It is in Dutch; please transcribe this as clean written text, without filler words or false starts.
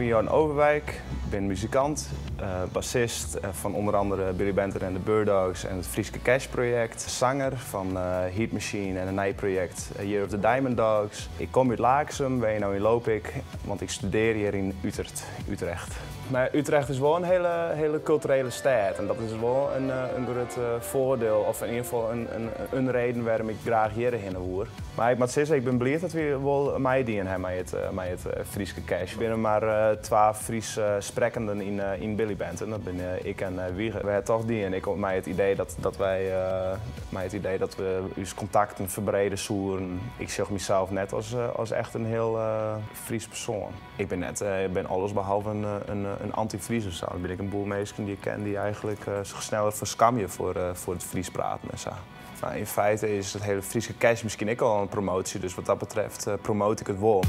ben Jorn Overwijk, ik ben muzikant, bassist van onder andere Billy Benter en de Birdogs en het Frieske Cash project. Zanger van Heat Machine en een nijproject Year of the Diamond Dogs. Ik kom uit Laaksum, waar nu in Lopik, want ik studeer hier in Utrecht. Maar Utrecht is wel een hele culturele stad en dat is wel een groot voordeel, of in ieder geval een reden waarom ik graag hierheen hoor. Maar ik moet zeggen, ik ben blij dat we wel meedienen hebben met het Frieske Cash. We zijn maar 12 Fries sprekenden in Billy Band en dat ben ik en Wieger. Wij toch die en ik op mij het idee dat we ons contacten verbreden zoeken. Ik zeg mezelf net als echt een heel Fries persoon. Ik ben alles behalve een anti-Fries of zo. Dan ben ik een boel mensen die ik ken die eigenlijk zich sneller verschammen voor het Fries praten en zo. Nou, in feite is het hele Frieske Cash misschien ook al een promotie, dus wat dat betreft promote ik het wel.